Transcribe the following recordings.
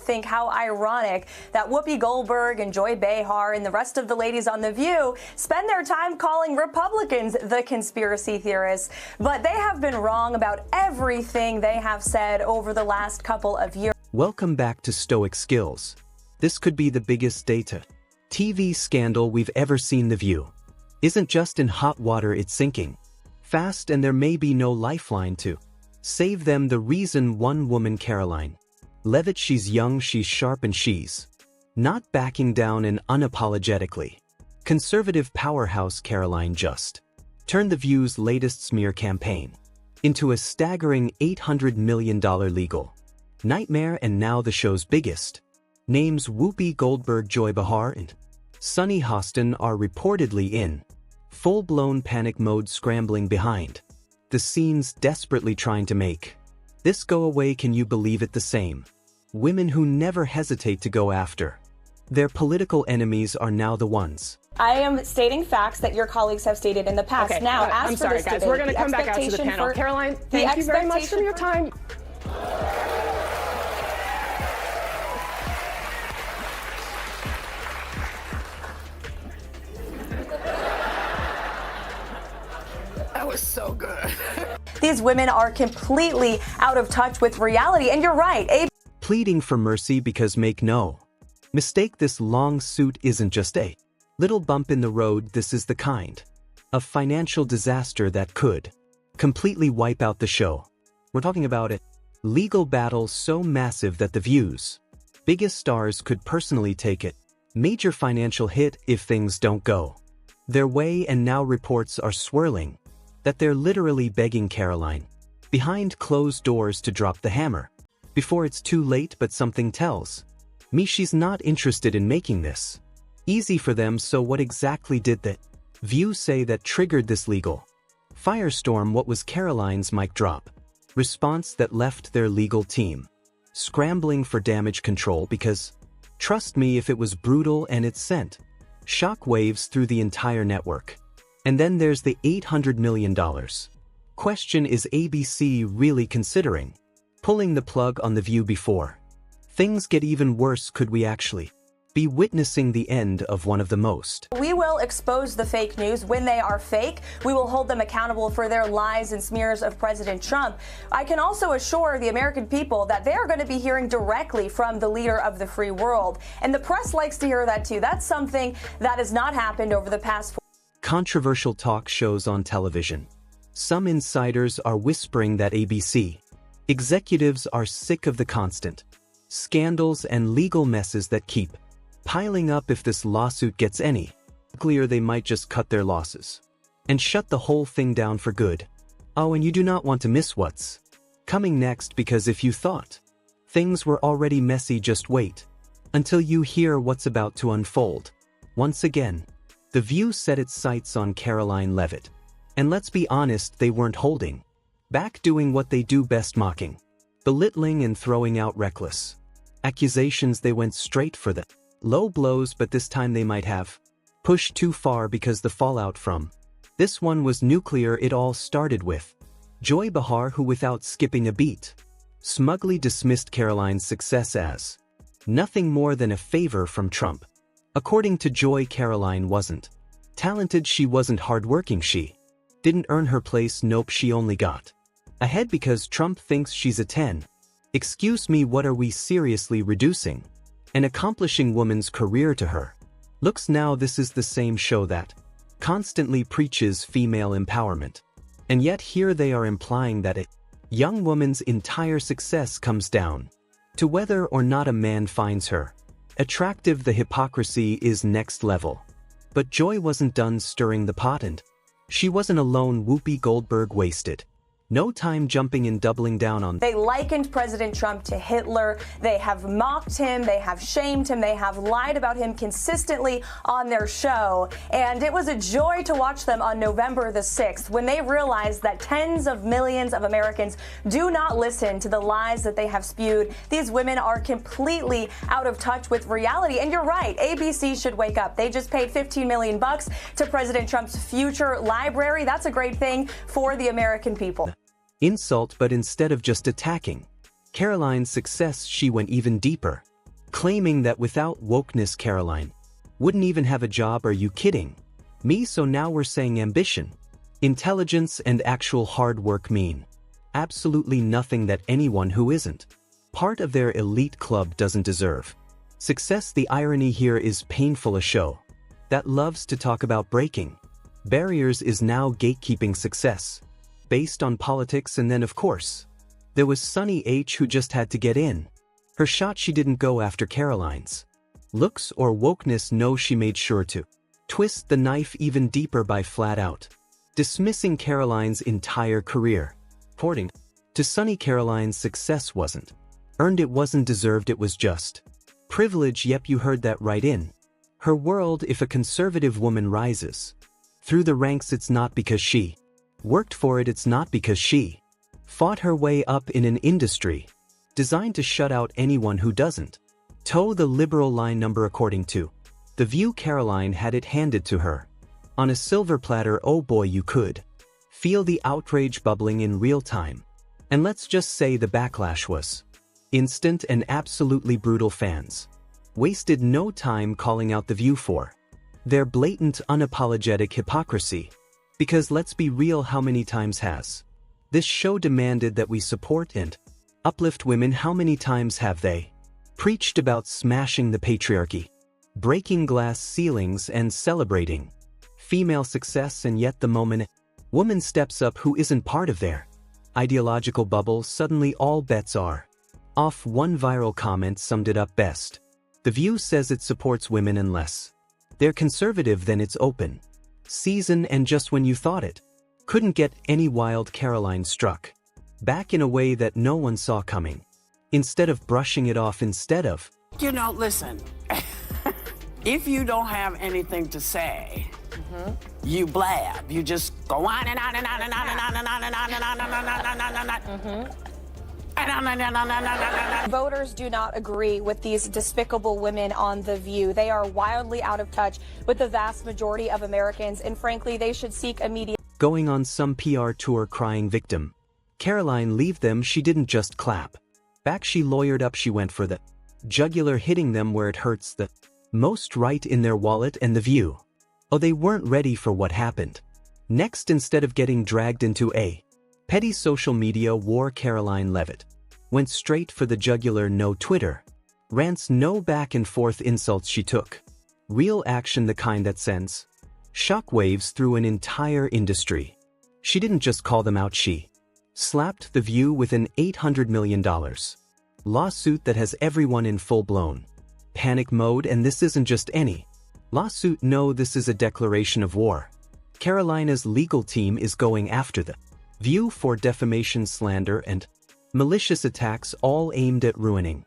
think how ironic that Whoopi Goldberg and Joy Behar and the rest of the ladies on The View spend their time calling Republicans the conspiracy theorists. But they have been wrong about everything they have said over the last couple of years. Welcome back to Stoic Skills. This could be the biggest data TV scandal we've ever seen. The View isn't just in hot water, it's sinking fast, and there may be no lifeline to save them. The reason: one woman, Karoline Leavitt. She's young, she's sharp, and she's not backing down, and unapologetically conservative powerhouse. Karoline just turned The View's latest smear campaign into a staggering $800 million legal nightmare, and now the show's biggest names, Whoopi Goldberg, Joy Behar, and Sunny Hostin, are reportedly in full-blown panic mode, scrambling behind the scenes, desperately trying to make this go away. Can you believe it? The same women who never hesitate to go after their political enemies are now the ones. I am stating facts that your colleagues have stated in the past. Okay, now, as I'm for sorry, this guys. debate, We're going to come back out to the panel. Karoline, thank you very much for your time. That was so good. These women are completely out of touch with reality, and you're right. Pleading for mercy, because make no mistake, this long suit isn't just a little bump in the road. This is the kind of financial disaster that could completely wipe out the show. We're talking about a legal battle so massive that The View's biggest stars could personally take it major financial hit if things don't go their way, and now reports are swirling that they're literally begging Karoline behind closed doors to drop the hammer before it's too late. But something tells me she's not interested in making this easy for them. So what exactly did The View say that triggered this legal firestorm? What was Karoline's mic drop response that left their legal team scrambling for damage control? Because trust me, if it was brutal, and it sent shockwaves through the entire network. And then there's the $800 million question. Is ABC really considering pulling the plug on The View before things get even worse? Could we actually be witnessing the end of one of the most? We will expose the fake news when they are fake. We will hold them accountable for their lies and smears of President Trump. I can also assure the American people that they are going to be hearing directly from the leader of the free world. And the press likes to hear that too. That's something that has not happened over the past 4 Controversial talk shows on television. Some insiders are whispering that ABC executives are sick of the constant scandals and legal messes that keep piling up. If this lawsuit gets any clearer, they might just cut their losses and shut the whole thing down for good. Oh, and you do not want to miss what's coming next, because if you thought things were already messy, just wait until you hear what's about to unfold. Once again, The View set its sights on Karoline Leavitt. And let's be honest, they weren't holding back, doing what they do best: mocking, belittling, and throwing out reckless accusations. They went straight for the low blows, but this time they might have pushed too far, because the fallout from this one was nuclear. It all started with Joy Behar, who, without skipping a beat, smugly dismissed Karoline's success as nothing more than a favor from Trump. According to Joy, Karoline wasn't talented, she wasn't hardworking, she didn't earn her place. Nope, she only got ahead because Trump thinks she's a 10. Excuse me, what are we seriously reducing an accomplishing woman's career to her looks now? This is the same show that constantly preaches female empowerment, and yet here they are implying that a young woman's entire success comes down to whether or not a man finds her attractive. The hypocrisy is next level. But Joy wasn't done stirring the pot, and she wasn't alone. Whoopi Goldberg wasted no time jumping in, doubling down on. They likened President Trump to Hitler. They have mocked him. They have shamed him. They have lied about him consistently on their show. And it was a joy to watch them on November the 6th when they realized that tens of millions of Americans do not listen to the lies that they have spewed. These women are completely out of touch with reality. And you're right, ABC should wake up. They just paid $15 million to President Trump's future library. That's a great thing for the American people. Insult, but instead of just attacking Karoline's success, she went even deeper. claiming that without wokeness Karoline wouldn't even have a job. Are you kidding me? So now we're saying ambition, intelligence and actual hard work mean absolutely nothing, that anyone who isn't part of their elite club doesn't deserve success. The irony here is painful. A show that loves to talk about breaking barriers is now gatekeeping success based on politics. And then of course, there was Sunny H, who just had to get in her shot. She didn't go after Karoline's looks or wokeness. No, she made sure to twist the knife even deeper by flat out dismissing Karoline's entire career. According to Sunny, Karoline's success wasn't earned, it wasn't deserved, it was just privilege. Yep, you heard that right. In her world, if a conservative woman rises through the ranks, it's not because she worked for it, it's not because she fought her way up in an industry designed to shut out anyone who doesn't toe the liberal line. Number, according to The View, Karoline had it handed to her on a silver platter. Oh boy, you could feel the outrage bubbling in real time. And let's just say the backlash was instant and absolutely brutal. Fans wasted no time calling out The View for their blatant, unapologetic hypocrisy. Because let's be real, how many times has this show demanded that we support and uplift women? How many times have they preached about smashing the patriarchy, breaking glass ceilings and celebrating female success? And yet the moment a woman steps up who isn't part of their ideological bubble, suddenly all bets are off. One viral comment summed it up best. The View says it supports women unless they're conservative, then it's open season. And just when you thought it couldn't get any wild, Karoline struck back in a way that no one saw coming. Instead of brushing it off, listen, if you don't have anything to say, you blab. You just go on and on and on and on and on and on and on and on and on and on. Voters do not agree with these despicable women on The View. They are wildly out of touch with the vast majority of Americans, and frankly, they should seek immediate. Going on some PR tour crying victim, Karoline Leavitt them. She didn't just clap back, she lawyered up. She went for the jugular, hitting them where it hurts the most, right in their wallet. And The View, oh, they weren't ready for what happened next. Instead of getting dragged into a petty social media war, Karoline Leavitt went straight for the jugular. No Twitter rants, no back and forth insults. She took real action, the kind that sends shockwaves through an entire industry. She didn't just call them out, she slapped The View with an $800 million lawsuit that has everyone in full-blown panic mode. And this isn't just any lawsuit, no, this is a declaration of war. Karolina's legal team is going after The View for defamation, slander, and malicious attacks, all aimed at ruining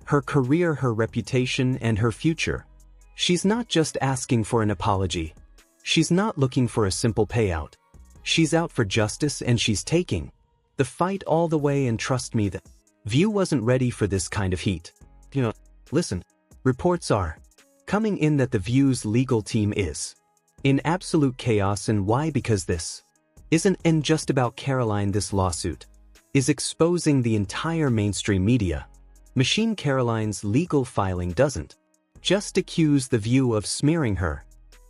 her career, her reputation, and her future. She's not just asking for an apology. She's not looking for a simple payout. She's out for justice, and she's taking the fight all the way. And trust me, The View wasn't ready for this kind of heat. Listen, reports are coming in that The View's legal team is in absolute chaos. And why? Because this isn't just about Karoline. This lawsuit is exposing the entire mainstream media machine. Karoline's legal filing doesn't just accuse The View of smearing her.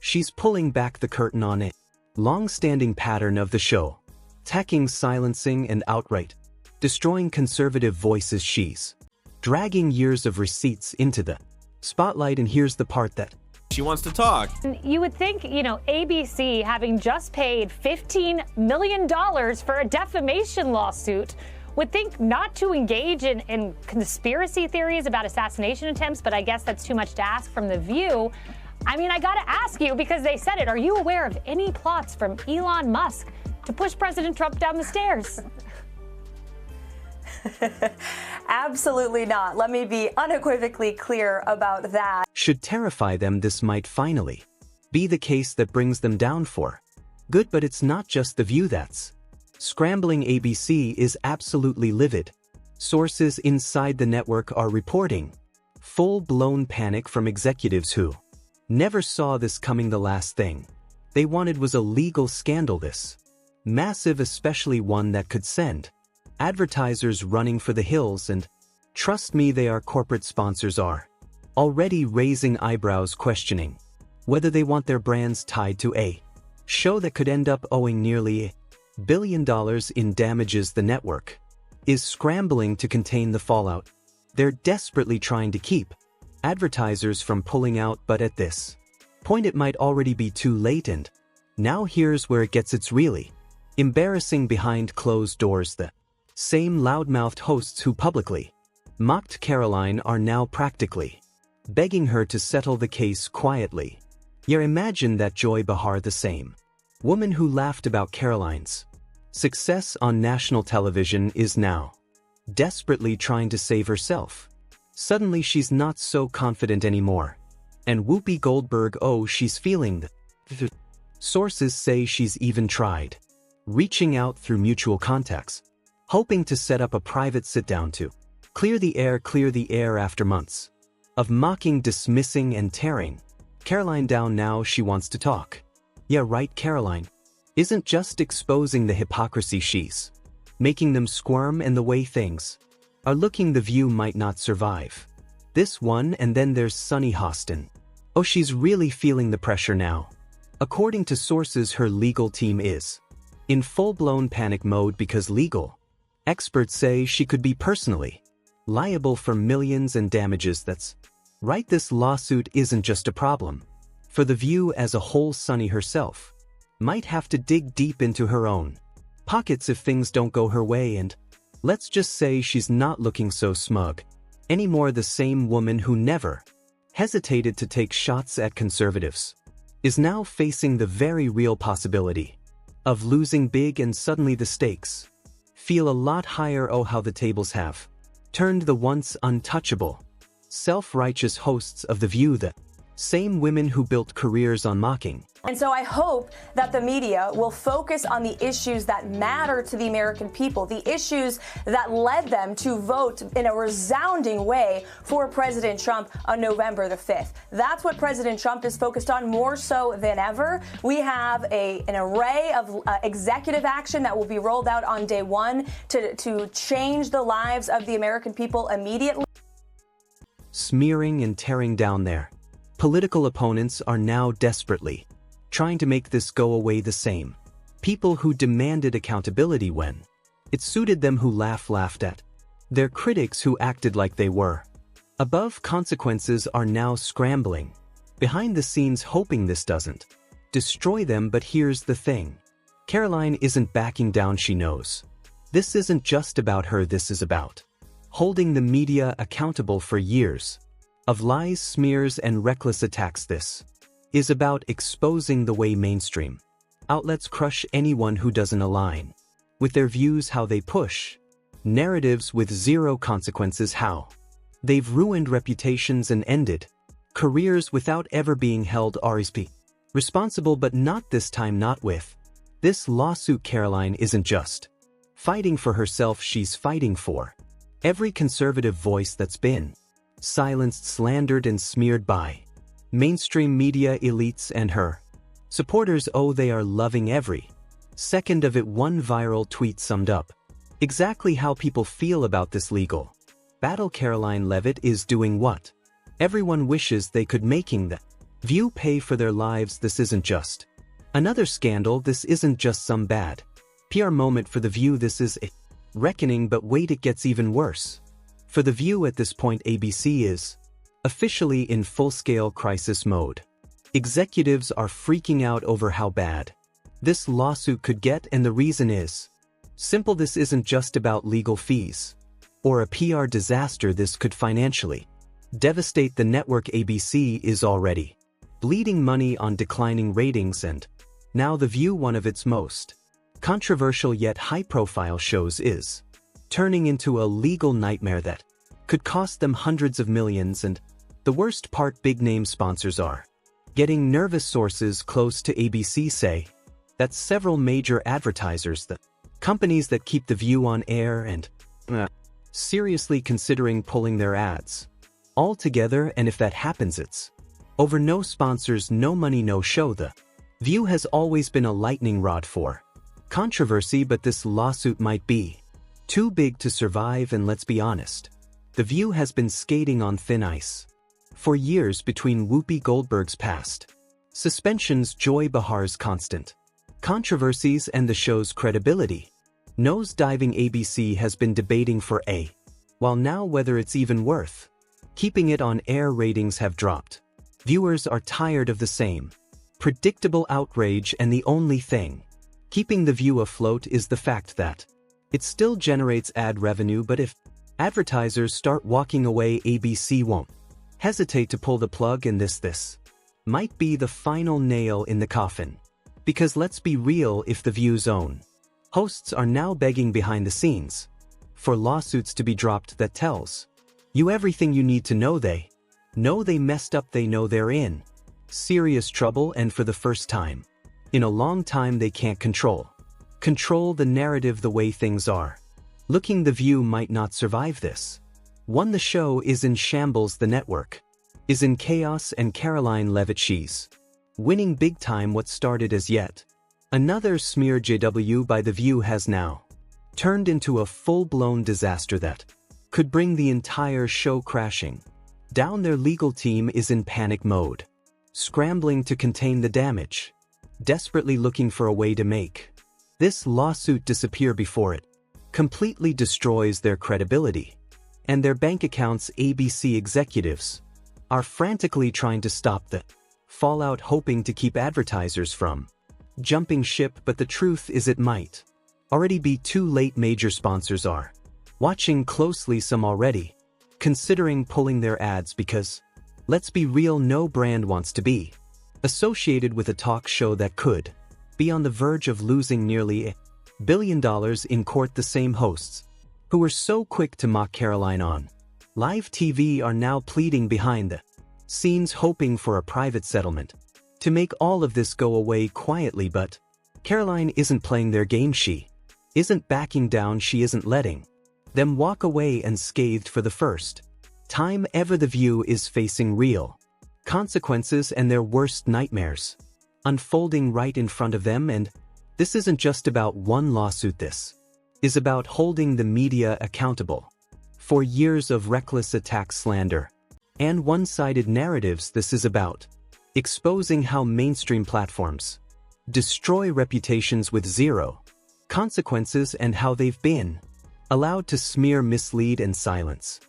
She's pulling back the curtain on a long-standing pattern of the show, attacking, silencing, and outright destroying conservative voices. She's dragging years of receipts into the spotlight. And here's the part that she wants to talk. You would think, ABC, having just paid $15 million for a defamation lawsuit, would think not to engage in conspiracy theories about assassination attempts, but I guess that's too much to ask from The View. I got to ask you, because they said it, are you aware of any plots from Elon Musk to push President Trump down the stairs? Absolutely not. Let me be unequivocally clear about that. Should terrify them. This might finally be the case that brings them down for good. But it's not just The View that's scrambling. ABC is absolutely livid. Sources inside the network are reporting full-blown panic from executives who never saw this coming. The last thing they wanted was a legal scandal this massive, especially one that could send advertisers running for the hills. And trust me, corporate sponsors are already raising eyebrows questioning whether they want their brands tied to a show that could end up owing nearly $1 billion in damages. The network is scrambling to contain the fallout. They're desperately trying to keep advertisers from pulling out, but at this point it might already be too late. And now here's where it gets its really embarrassing. Behind closed doors, the same loudmouthed hosts who publicly mocked Karoline are now practically begging her to settle the case quietly. Yeah, imagine that joy. Behar, the same woman who laughed about Karoline's success on national television, is now desperately trying to save herself. Suddenly she's not so confident anymore. And Whoopi Goldberg, oh, she's feeling the sources say she's even tried reaching out through mutual contacts, hoping to set up a private sit-down to clear the air after months of mocking, dismissing, and tearing Karoline down. Now she wants to talk. Yeah, right, Karoline isn't just exposing the hypocrisy, she's making them squirm, and the way things are looking, The View might not survive this one. And then there's Sunny Hostin. Oh, she's really feeling the pressure now. According to sources, her legal team is in full-blown panic mode because legal experts say she could be personally liable for millions in damages. That's right, this lawsuit isn't just a problem for The View as a whole. Sunny herself might have to dig deep into her own pockets if things don't go her way, and let's just say she's not looking so smug anymore. The same woman who never hesitated to take shots at conservatives is now facing the very real possibility of losing big, and suddenly the stakes feel a lot higher. Oh, how the tables have turned. The once untouchable, self-righteous hosts of The View, the same women who built careers on mocking. And so I hope that the media will focus on the issues that matter to the American people, the issues that led them to vote in a resounding way for President Trump on November the 5th. That's what President Trump is focused on more so than ever. We have an array of executive action that will be rolled out on day one to change the lives of the American people immediately. Smearing and tearing down their political opponents are now desperately trying to make this go away. The same people who demanded accountability when it suited them, who laughed at their critics who acted like they were above consequences, are now scrambling behind the scenes, hoping this doesn't destroy them. But here's the thing, Karoline isn't backing down. She knows this isn't just about her, this is about holding the media accountable for years of lies, smears, and reckless attacks. This is about exposing the way mainstream outlets crush anyone who doesn't align with their views, how they push narratives with zero consequences, how they've ruined reputations and ended careers without ever being held responsible. But not this time, not with this lawsuit. Karoline isn't just fighting for herself, she's fighting for every conservative voice that's been silenced, slandered, and smeared by mainstream media elites and her supporters. Oh, they are loving every second of it. One viral tweet summed up exactly how people feel about this legal battle. Karoline Leavitt is doing what everyone wishes they could, making the View pay for their lives. This isn't just another scandal, this isn't just some bad PR moment for The View, this is a reckoning. But wait, it gets even worse. For The View at this point, ABC is officially in full-scale crisis mode. Executives are freaking out over how bad this lawsuit could get, and the reason is simple, this isn't just about legal fees or a PR disaster. This could financially devastate the network. ABC is already bleeding money on declining ratings, and now The View, one of its most controversial yet high-profile shows, is turning into a legal nightmare that could cost them hundreds of millions. And the worst part, big-name sponsors are getting nervous. Sources close to ABC say that several major advertisers, the companies that keep The View on air, and seriously considering pulling their ads altogether. And if that happens, it's over. No sponsors, no money, no show. The View has always been a lightning rod for controversy, but this lawsuit might be too big to survive. And let's be honest, The View has been skating on thin ice For years between Whoopi Goldberg's past suspensions, Joy Behar's constant controversies, and the show's credibility, nose-diving ABC has been debating for a while now whether it's even worth keeping it on air. Ratings have dropped. Viewers are tired of the same predictable outrage, and the only thing keeping the View afloat is the fact that it still generates ad revenue. But if advertisers start walking away, ABC won't hesitate to pull the plug, and this might be the final nail in the coffin. Because let's be real, if the View's own hosts are now begging behind the scenes for lawsuits to be dropped, that tells you everything you need to know. They know they messed up, they know they're in serious trouble, and for the first time in a long time they can't control the narrative the way things are looking. The View might not survive this one. The show is in shambles, the network is in chaos, and Karoline Leavitt, she's winning big time. What started as yet another smear JW by the View has now turned into a full-blown disaster that could bring the entire show crashing down. Their legal team is in panic mode, scrambling to contain the damage, desperately looking for a way to make this lawsuit disappear before it completely destroys their credibility and their bank accounts. ABC executives are frantically trying to stop the fallout, hoping to keep advertisers from jumping ship, but the truth is it might already be too late. Major sponsors are watching closely, some already considering pulling their ads, because let's be real, no brand wants to be associated with a talk show that could be on the verge of losing nearly $1 billion in court. The same hosts who were so quick to mock Karoline on live TV are now pleading behind the scenes, hoping for a private settlement to make all of this go away quietly. But Karoline isn't playing their game. She isn't backing down. She isn't letting them walk away unscathed. For the first time ever, the View is facing real consequences and their worst nightmares unfolding right in front of them. And this isn't just about one lawsuit. This is about holding the media accountable for years of reckless attack, slander, and one-sided narratives. This is about exposing how mainstream platforms destroy reputations with zero consequences, and how they've been allowed to smear, mislead, and silence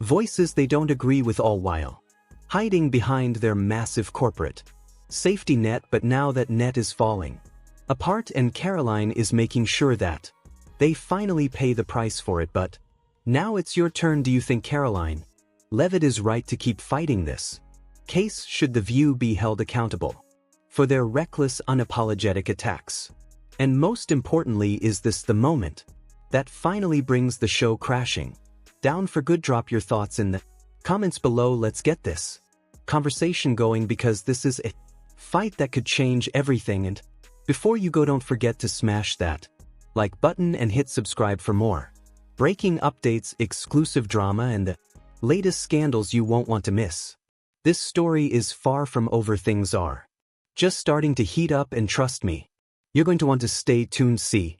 voices they don't agree with, all while hiding behind their massive corporate safety net. But now that net is falling apart, and Karoline is making sure that they finally pay the price for it. But now it's your turn. Do you think Karoline Leavitt is right to keep fighting this case? Should the View be held accountable for their reckless, unapologetic attacks? And most importantly, is this the moment that finally brings the show crashing down for good? Drop your thoughts in the comments below. Let's get this conversation going, because this is a fight that could change everything. And before you go, don't forget to smash that like button and hit subscribe for more breaking updates, exclusive drama, and the latest scandals you won't want to miss. This story is far from over. Things are just starting to heat up, and trust me, you're going to want to stay tuned. See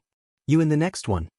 you in the next one.